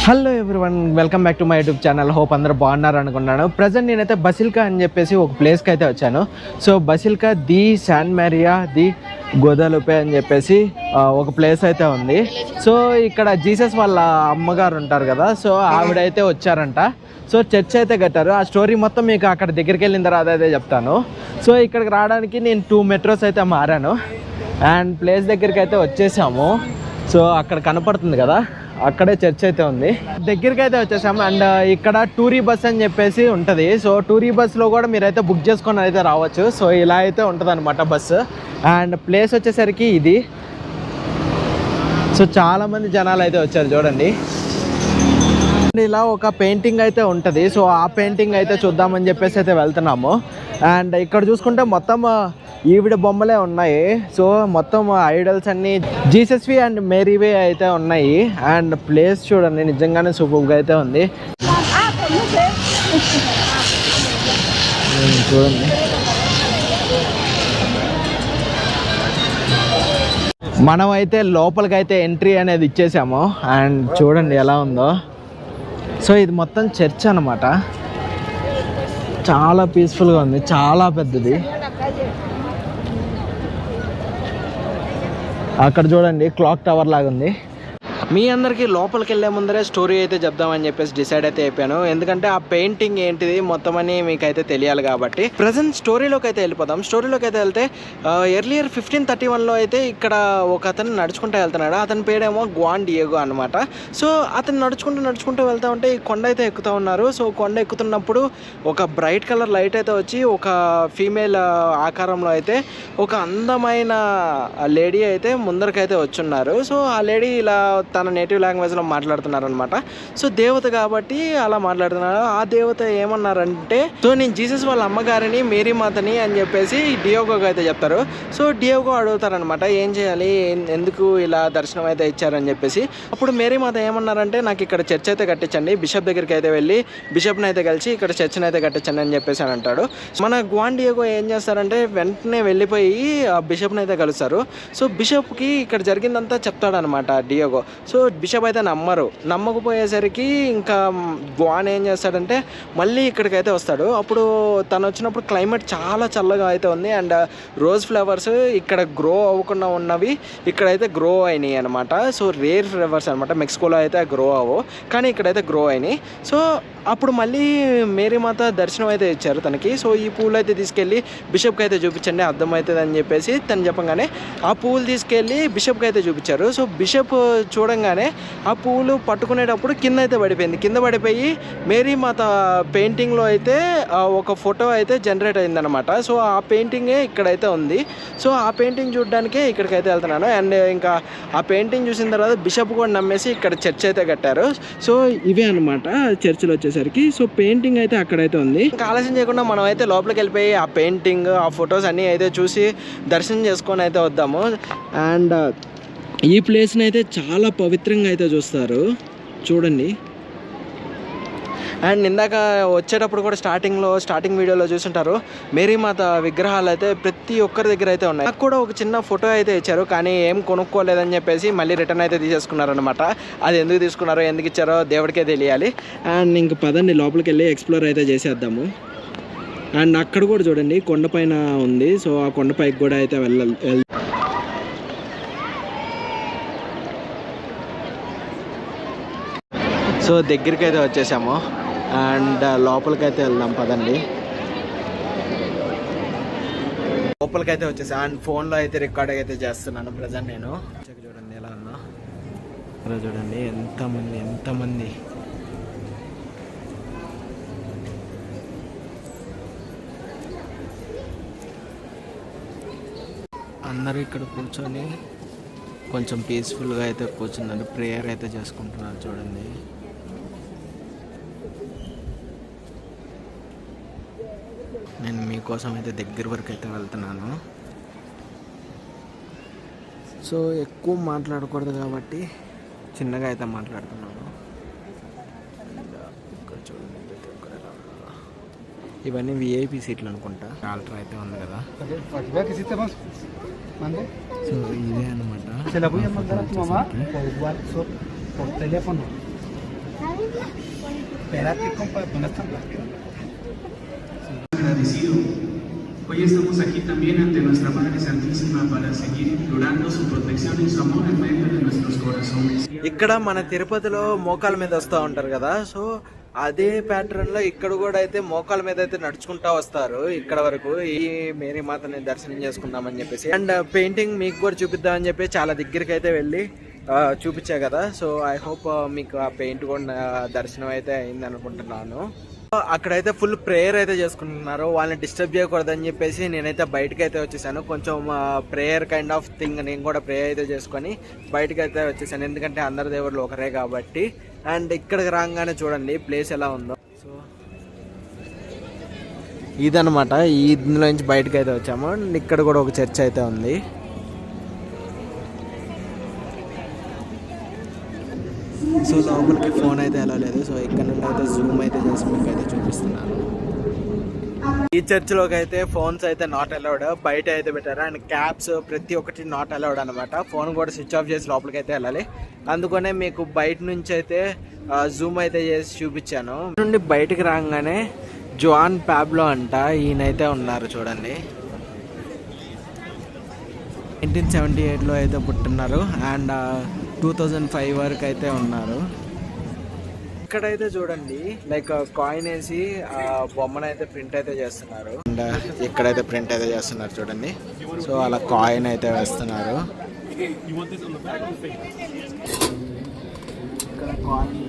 Hello everyone, welcome back to my YouTube channel. Hope అందరూ బాగున్నారు అనుకున్నాను. ప్రజెంట్ నేనైతే బసిలికా అని చెప్పేసి ఒక ప్లేస్కి అయితే వచ్చాను. So Basilica di San Maria di Guadalupe అని చెప్పేసి ఒక ప్లేస్ అయితే ఉంది. సో ఇక్కడ జీసస్ వాళ్ళ అమ్మగారు ఉంటారు కదా, సో ఆవిడైతే వచ్చారంట. సో చర్చ్ అయితే కట్టారు. ఆ స్టోరీ మొత్తం మీకు అక్కడ దగ్గరికి వెళ్ళిన తర్వాత అయితే చెప్తాను. సో ఇక్కడికి రావడానికి నేను 2 మెట్రోస్ అయితే మారాను అండ్ ప్లేస్ దగ్గరికి అయితే వచ్చేసాము. సో అక్కడ కనపడుతుంది కదా, అక్కడే చర్చ్ అయితే ఉంది. దగ్గరికి అయితే వచ్చేసాము. అండ్ ఇక్కడ టూరీ బస్ అని చెప్పేసి ఉంటుంది. సో టూరీ బస్లో కూడా మీరైతే బుక్ చేసుకొని అయితే రావచ్చు. సో ఇలా అయితే ఉంటుంది అనమాట బస్సు. అండ్ ప్లేస్ వచ్చేసరికి ఇది. సో చాలామంది జనాలు అయితే వచ్చారు చూడండి. ఇలా ఒక పెయింటింగ్ అయితే ఉంటుంది. సో ఆ పెయింటింగ్ అయితే చూద్దామని చెప్పేసి అయితే వెళ్తున్నాము. అండ్ ఇక్కడ చూసుకుంటే మొత్తం ఈవిడ బొమ్మలే ఉన్నాయి. సో మొత్తం ఐడల్స్ అన్ని జీసస్వి అండ్ మేరీవే అయితే ఉన్నాయి. అండ్ ప్లేస్ చూడండి, నిజంగానే సూపర్గా అయితే ఉంది. చూడండి, మనం అయితే లోపలికైతే ఎంట్రీ అనేది ఇచ్చేసాము. అండ్ చూడండి ఎలా ఉందో. సో ఇది మొత్తం చర్చ్ అన్నమాట. చాలా పీస్ఫుల్గా ఉంది, చాలా పెద్దది. అక్కడ చూడండి క్లాక్ టవర్ లాగా ఉంది. మీ అందరికీ లోపలికి వెళ్ళే ముందరే స్టోరీ అయితే చెప్దామని చెప్పేసి డిసైడ్ అయితే అయిపోయాను. ఎందుకంటే ఆ పెయింటింగ్ ఏంటిది మొత్తం అని మీకైతే తెలియాలి కాబట్టి. ప్రజెంట్ స్టోరీలోకి అయితే వెళ్ళిపోదాం. స్టోరీలోకి అయితే వెళ్తే ఎర్లియర్ 1531లో అయితే ఇక్కడ ఒక అతను నడుచుకుంటూ వెళ్తున్నాడు. అతని పేరేమో గ్వాన్ డియేగో అనమాట. సో అతను నడుచుకుంటూ వెళ్తా ఉంటే ఈ కొండ అయితే ఎక్కుతూ ఉన్నారు. సో కొండ ఎక్కుతున్నప్పుడు ఒక బ్రైట్ కలర్ లైట్ అయితే వచ్చి ఒక ఫీమేల్ ఆకారంలో అయితే ఒక అందమైన లేడీ అయితే ముందరకైతే వచ్చున్నారు. సో ఆ లేడీ ఇలా తన నేటివ్ లాంగ్వేజ్లో మాట్లాడుతున్నారు అనమాట. సో దేవత కాబట్టి అలా మాట్లాడుతున్నారు. ఆ దేవత ఏమన్నారంటే, సో నేను జీసస్ వాళ్ళ అమ్మగారిని మేరీ మాతని అని చెప్పేసి డియోగోకి అయితే చెప్తారు. సో డియోగో అడుగుతారనమాట, ఏం చేయాలి, ఎందుకు ఇలా దర్శనం అయితే ఇచ్చారని చెప్పేసి. అప్పుడు మేరీ మాత ఏమన్నారంటే, నాకు ఇక్కడ చర్చ్ అయితే కట్టించండి, బిషప్ దగ్గరికి అయితే వెళ్ళి బిషప్ని అయితే కలిసి ఇక్కడ చర్చ్ని అయితే కట్టించండి అని చెప్పేసి అని అంటాడు. మన గ్వాన్ డియోగో ఏం చేస్తారంటే వెంటనే వెళ్ళిపోయి బిషప్ని అయితే కలుస్తారు. సో బిషప్కి ఇక్కడ జరిగిందంతా చెప్తాడనమాట డియోగో. సో బిషప్ అయితే నమ్మకపోయేసరికి ఇంకా గ్వాన్ ఏం చేస్తాడంటే మళ్ళీ ఇక్కడికైతే వస్తాడు. అప్పుడు తను వచ్చినప్పుడు క్లైమేట్ చాలా చల్లగా అయితే ఉంది. అండ్ రోజ్ ఫ్లవర్స్ ఇక్కడ గ్రో అవ్వకుండా ఉన్నవి ఇక్కడైతే గ్రో అయినాయి అనమాట. సో రేర్ ఫ్లవర్స్ అనమాట. మెక్సికోలో అయితే గ్రో అవ్వవు, కానీ ఇక్కడైతే గ్రో అయినాయి. సో అప్పుడు మళ్ళీ మేరీ మాత దర్శనం అయితే ఇచ్చారు తనకి. సో ఈ పూలు అయితే తీసుకెళ్ళి బిషప్కి అయితే చూపించండి, అర్థమవుతుంది అని చెప్పేసి తను చెప్పగానే ఆ పూలు తీసుకెళ్ళి బిషప్కి అయితే చూపించారు. సో బిషప్ చూడంగానే ఆ పూలు పట్టుకునేటప్పుడు కింద అయితే పడిపోయింది. కింద పడిపోయి మేరీ మాత పెయింటింగ్లో అయితే ఒక ఫోటో అయితే జనరేట్ అయిందనమాట. సో ఆ పెయింటింగే ఇక్కడైతే ఉంది. సో ఆ పెయింటింగ్ చూడడానికే ఇక్కడికైతే వెళ్తున్నాను. అండ్ ఇంకా ఆ పెయింటింగ్ చూసిన తర్వాత బిషప్ కూడా నమ్మేసి ఇక్కడ చర్చ్ అయితే కట్టారు. సో ఇవే అనమాట చర్చిలో వచ్చేసరికి. సో పెయింటింగ్ అయితే అక్కడైతే ఉంది. ఇంకా ఆలస్యం చేయకుండా మనం అయితే లోపలికి వెళ్ళిపోయి ఆ పెయింటింగ్, ఆ ఫొటోస్ అన్నీ అయితే చూసి దర్శనం చేసుకొని అయితే వద్దాము. అండ్ ఈ ప్లేస్ని అయితే చాలా పవిత్రంగా అయితే చూస్తారు చూడండి. అండ్ ఇందాక వచ్చేటప్పుడు కూడా స్టార్టింగ్ వీడియోలో చూసుంటారు మేరీమాత విగ్రహాలు అయితే ప్రతి ఒక్కరి దగ్గర అయితే ఉన్నాయి. నాకు కూడా ఒక చిన్న ఫోటో అయితే ఇచ్చారు, కానీ ఏం కొనుక్కోలేదని చెప్పేసి మళ్ళీ రిటర్న్ అయితే తీసేసుకున్నారనమాట. అది ఎందుకు తీసుకున్నారో ఎందుకు ఇచ్చారో దేవుడికే తెలియాలి. అండ్ ఇంక పదండి లోపలికి వెళ్ళి ఎక్స్ప్లోర్ అయితే చేసేద్దాము. అండ్ అక్కడ కూడా చూడండి కొండపైన ఉంది. సో ఆ కొండపైకి కూడా అయితే వెళ్ళాలి. సో దగ్గరికి అయితే వచ్చేసాము. అండ్ లోపలికైతే వెళ్దాం పదండి. లోపలికైతే వచ్చేసాం. అండ్ ఫోన్లో అయితే రికార్డ్ అయితే చేస్తున్నాను ప్రజెంట్ నేను. చూడండి ఎలా ఉన్నా, అలా చూడండి ఎంతమంది అందరూ ఇక్కడ కూర్చొని కొంచెం పీస్ఫుల్గా అయితే కూర్చున్నారు, ప్రేయర్ అయితే చేసుకుంటున్నారు చూడండి. నేను మీకోసం అయితే దగ్గర వరకు అయితే వెళ్తున్నాను. సో ఎక్కువ మాట్లాడకూడదు కాబట్టి చిన్నగా అయితే మాట్లాడుతున్నాను. ఇక్కడ చూడండి ప్రతి ఒక్కరు ఎలా ఉన్నారో. ఇవన్నీ విఐపి సీట్లు అనుకుంటా. ఆల్టర్ అయితే ఉంది కదా. సో ఇదే అనమాట. Espérate, compa, ¿dónde están las Agradecido. Hoy estamos aquí también ante nuestra Madre Santísima para seguir implorando su protección y su amor en medio de nuestros corazones. ఇక్కడ మన తిరుపతిలో మోకాల మీద వస్తూ ఉంటారు కదా, సో అదే ప్యాటర్న్ లో ఇక్కడ కూడా అయితే మోకాల మీద అయితే నడుచుకుంటా వస్తారు ఇక్కడ వరకు ఈ మేరీ మాతని దర్శనం చేసుకుందామని చెప్పేసి. అండ్ పెయింటింగ్ మీకు కూడా చూపిద్దామని చెప్పి చాలా దగ్గరికి అయితే వెళ్ళి చూపించా కదా. సో ఐ హోప్ మీకు ఆ పెయింట్ కూడా దర్శనం అయితే అయింది అనుకుంటున్నాను. అక్కడైతే ఫుల్ ప్రేయర్ అయితే చేసుకుంటున్నారు, వాళ్ళని డిస్టర్బ్ చేయకూడదని చెప్పేసి నేనైతే బయటకు అయితే వచ్చేసాను. కొంచెం ప్రేయర్ కైండ్ ఆఫ్ థింగ్ నేను కూడా ప్రేయర్ అయితే చేసుకొని బయటకు అయితే వచ్చేసాను, ఎందుకంటే అందరి దేవుళ్ళు ఒకరే కాబట్టి. అండ్ ఇక్కడికి రాగానే చూడండి ప్లేస్ ఎలా ఉందో. సో ఇదనమాట, ఇందులో నుంచి బయటకు అయితే వచ్చాము. ఇక్కడ కూడా ఒక చర్చ్ అయితే ఉంది. సో లోపలికి ఫోన్ అయితే ఎలా లేదు, సో ఇక్కడ నుండి అయితే జూమ్ అయితే చేసి మీకు అయితే చూపిస్తున్నాను. ఈ చర్చ్లోకి అయితే ఫోన్స్ అయితే నాట్ అలౌడ్, బయట అయితే పెట్టారు. అండ్ క్యాబ్స్ ప్రతి ఒక్కటి నాట్ అలౌడ్ అనమాట. ఫోన్ కూడా స్విచ్ ఆఫ్ చేసి లోపలికి అయితే వెళ్ళాలి. అందుకనే మీకు బయట నుంచి అయితే జూమ్ అయితే చేసి చూపించాను. నుండి బయటకు రాగానే జోన్ ప్యాబ్లో అంట ఈయనైతే ఉన్నారు చూడండి. 1978లో అయితే పుట్టున్నారు అండ్ 2005 వరకు అయితే ఉన్నారు. ఇక్కడైతే చూడండి లైక్ కాయిన్ వేసి బొమ్మనైతే ప్రింట్ అయితే చేస్తున్నారు. అండ్ ఇక్కడైతే ప్రింట్ అయితే చేస్తున్నారు చూడండి. సో అలా కాయిన్ అయితే వేస్తున్నారు. ఇక్కడ కాయిన్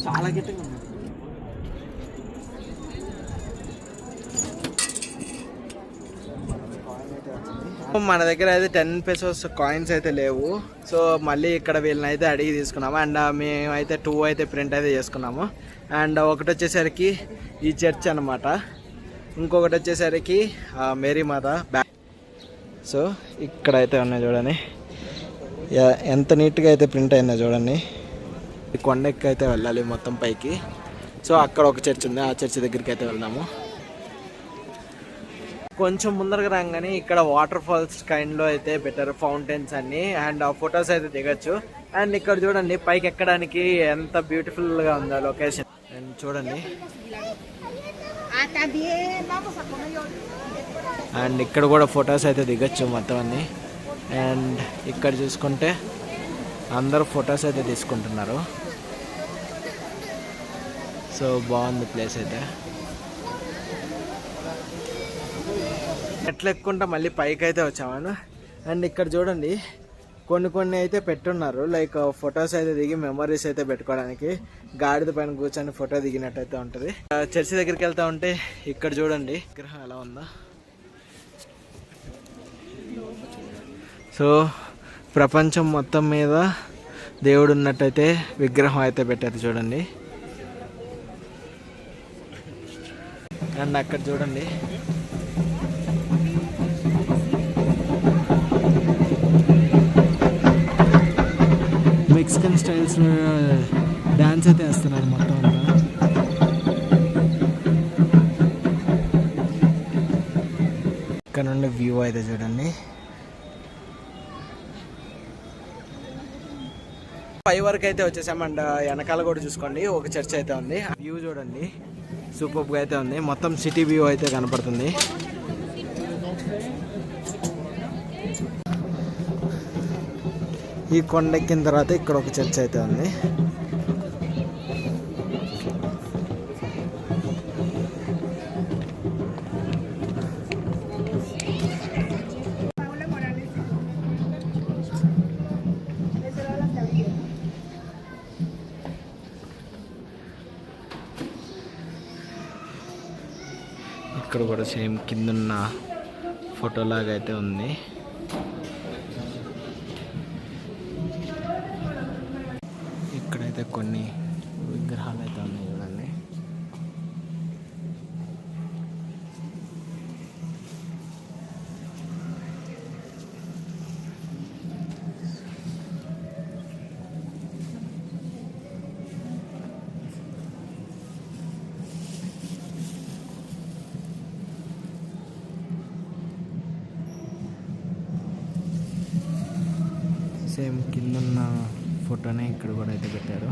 చాలా గట్టిగా ఉంది. మన దగ్గర అయితే 10 pesos కాయిన్స్ అయితే లేవు. సో మళ్ళీ ఇక్కడ వీళ్ళని అయితే అడిగి తీసుకున్నాము. అండ్ మేమైతే 2 అయితే ప్రింట్ అయితే చేసుకున్నాము. అండ్ ఒకటి వచ్చేసరికి ఈ చర్చ్ అనమాట, ఇంకొకటి వచ్చేసరికి మేరీ మాత బ్యాక్. సో ఇక్కడైతే ఉన్నాయి చూడండి, ఎంత నీట్గా అయితే ప్రింట్ అయిందో చూడండి. కొండెక్కి అయితే వెళ్ళాలి మొత్తం పైకి. సో అక్కడ ఒక చర్చ్ ఉంది, ఆ చర్చ్ దగ్గరికి అయితే వెళ్దాము. కొంచెం ముందరకు రాగానే ఇక్కడ వాటర్ ఫాల్స్ కైండ్లో అయితే బెటర్ ఫౌంటైన్స్ అన్ని అండ్ ఫొటోస్ అయితే దిగచ్చు. అండ్ ఇక్కడ చూడండి పైకి ఎక్కడానికి ఎంత బ్యూటిఫుల్గా ఉందో లొకేషన్. అండ్ చూడండి, అండ్ ఇక్కడ కూడా ఫొటోస్ అయితే దిగచ్చు మొత్తం అన్ని. అండ్ ఇక్కడ చూసుకుంటే అందరూ ఫొటోస్ అయితే తీసుకుంటున్నారు. సో బాగుంది ప్లేస్ అయితే. ఎట్లా ఎక్కుంటా మళ్ళీ పైకి అయితే వచ్చామను. అండ్ ఇక్కడ చూడండి కొన్ని అయితే పెట్టున్నారు, లైక్ ఫొటోస్ అయితే దిగి మెమరీస్ అయితే పెట్టుకోవడానికి. గాడిద పైన కూర్చొని ఫోటో దిగినట్టయితే ఉంటుంది. చర్చి దగ్గరికి వెళ్తా ఉంటే ఇక్కడ చూడండి విగ్రహం ఎలా ఉందో. సో ప్రపంచం మొత్తం మీద దేవుడు ఉన్నట్టయితే విగ్రహం అయితే పెట్టారు చూడండి. అండ్ అక్కడ చూడండి మెక్సికన్ స్టైల్స్ డాన్స్ అయితే వేస్తున్నారు మొత్తం అంతా. ఇక్కడ నుండి వ్యూ అయితే చూడండి. 5 వరకు అయితే వచ్చేసామంట. వెనకాల కూడా చూసుకోండి ఒక చర్చ్ అయితే ఉంది. వ్యూ చూడండి సూపర్గా అయితే ఉంది, మొత్తం సిటీ వ్యూ అయితే కనపడుతుంది. ఈ కొండ ఎక్కిన తర్వాత ఇక్కడ ఒక చర్చ్ అయితే ఉంది. ఇక్కడ కూడా సేమ్ కిందున్న ఫోటో లాగా అయితే ఉంది. ఇక్కడైతే కొన్ని విగ్రహాలు అయితే ఉన్నాయి చూడండి. సేమ్ కిందున్న ఫోటోనే ఇక్కడ కూడా అయితే పెట్టారు.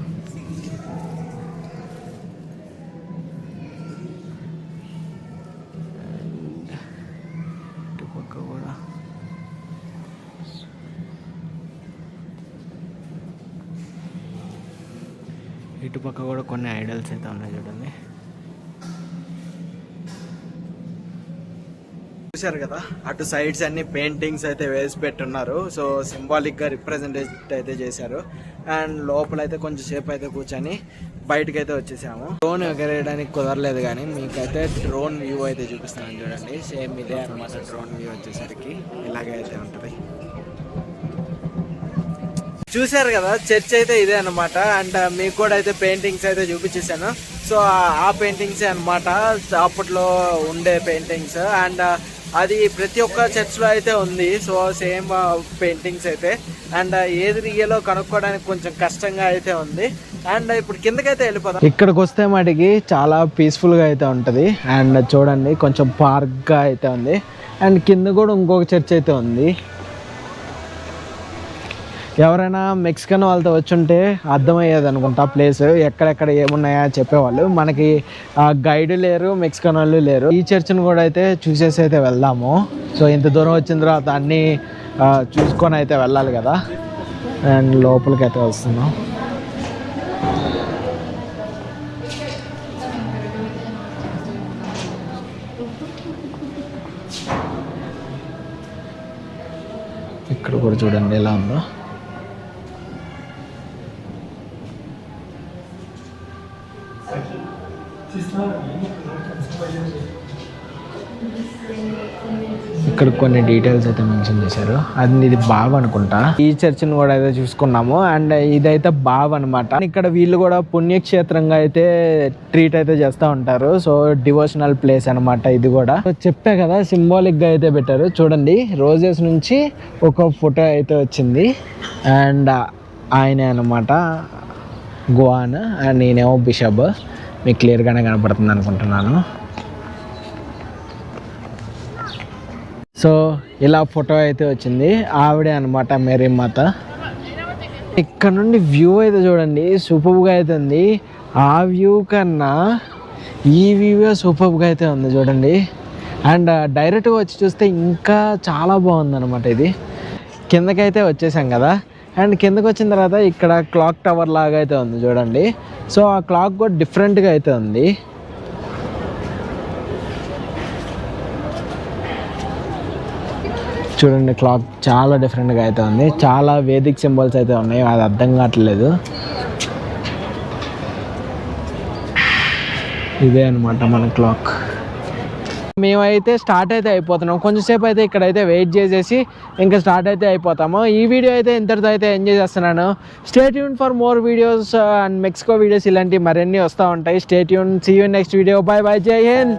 ఇటుపక్క కూడా కొన్ని ఐడల్స్ అయితే ఉన్నాయి చూడండి. చూశారు కదా, అటు సైడ్స్ అన్ని పెయింటింగ్స్ అయితే వేసి పెట్టున్నారు. సో సింబాలిక్గా రిప్రజెంటేట్ అయితే చేశారు. అండ్ లోపల అయితే కొంచెం సేపు అయితే కూర్చొని బయటకు అయితే వచ్చేసాము. డ్రోన్ ఎగరేయడానికి కుదరలేదు, కానీ మీకైతే డ్రోన్ వ్యూ అయితే చూపిస్తాను చూడండి. సేమ్ ఇదే అనమాట డ్రోన్ వ్యూ వచ్చేసరికి ఇలాగే అయితే ఉంటుంది. చూశారు కదా, చర్చ్ అయితే ఇదే అనమాట. అండ్ మీకు కూడా అయితే పెయింటింగ్స్ అయితే చూపించేసాను. సో ఆ పెయింటింగ్సే అనమాట అప్పట్లో ఉండే పెయింటింగ్స్. అండ్ అది ప్రతి ఒక్క చర్చ్లో అయితే ఉంది. సో సేమ్ పెయింటింగ్స్ అయితే. అండ్ ఏది రియలో కనుక్కోవడానికి కొంచెం కష్టంగా అయితే ఉంది. అండ్ ఇప్పుడు కిందకైతే వెళ్ళిపోదాం. ఇక్కడికి వస్తే మటుకి చాలా పీస్ఫుల్గా అయితే ఉంటుంది. అండ్ చూడండి, కొంచెం పార్క్గా అయితే ఉంది. అండ్ కింద కూడా ఇంకొక చర్చ్ అయితే ఉంది. ఎవరైనా మెక్సికన్ వాళ్ళతో వచ్చుంటే అర్థమయ్యేది అనుకుంటా ప్లేస్ ఎక్కడెక్కడ ఏమున్నాయా చెప్పేవాళ్ళు. మనకి గైడ్ లేరు, మెక్సికన్ వాళ్ళు లేరు. ఈ చర్చ్ని కూడా అయితే చూసేసి అయితే వెళ్దాము. సో ఇంత దూరం వచ్చిన తర్వాత అన్నీ చూసుకొని అయితే వెళ్ళాలి కదా. అండ్ లోపలికి అయితే వస్తున్నాం. ఇక్కడ కూడా చూడండి ఎలా ఉందో. ఇక్కడ కొన్ని డీటెయిల్స్ అయితే మెన్షన్ చేశారు. అది ఇది బావ్ అనుకుంటా. ఈ చర్చిని కూడా అయితే చూసుకున్నాము. అండ్ ఇదైతే బావ్ అనమాట. ఇక్కడ వీళ్ళు కూడా పుణ్యక్షేత్రంగా అయితే ట్రీట్ అయితే చేస్తూ ఉంటారు. సో డివోషనల్ ప్లేస్ అనమాట ఇది కూడా. చెప్పా కదా, సింబాలిక్ గా అయితే పెట్టారు. చూడండి, రోజెస్ నుంచి ఒక ఫోటో అయితే వచ్చింది. అండ్ ఆయనే అనమాట గువాన్, అండ్ నేనేమో బిషప్. మీకు క్లియర్గానే కనపడుతుంది అనుకుంటున్నాను. సో ఇలా ఫోటో అయితే వచ్చింది. ఆవిడే అనమాట మేరీ మాత. ఇక్కడ నుండి వ్యూ అయితే చూడండి, సూపర్గా అయితే ఉంది. ఆ వ్యూ కన్నా ఈ వ్యూ సూపర్గా అయితే ఉంది చూడండి. అండ్ డైరెక్ట్గా వచ్చి చూస్తే ఇంకా చాలా బాగుంది అనమాట. ఇది కిందకైతే వచ్చేసాం కదా. అండ్ కిందకు వచ్చిన తర్వాత ఇక్కడ క్లాక్ టవర్ లాగా అయితే ఉంది చూడండి. సో ఆ క్లాక్ కూడా డిఫరెంట్గా అయితే ఉంది. చూడండి, క్లాక్ చాలా డిఫరెంట్గా అయితే ఉంది. చాలా వేదిక్ సింబల్స్ అయితే ఉన్నాయి, అది అర్థం కావట్లేదు. ఇదే అనమాట మన క్లాక్. మేమైతే స్టార్ట్ అయితే అయిపోతున్నాం. కొంచెంసేపు అయితే ఇక్కడైతే వెయిట్ చేసేసి ఇంకా స్టార్ట్ అయితే అయిపోతాము. ఈ వీడియో అయితే ఇంతటితో అయితే ఎంజాయ్ చేస్తున్నాను. Stay tune for more videos and Mexico videos ఇలాంటివి మరిన్ని వస్తూ ఉంటాయి. Stay tune. See you next video. Bye bye. జై హింద్.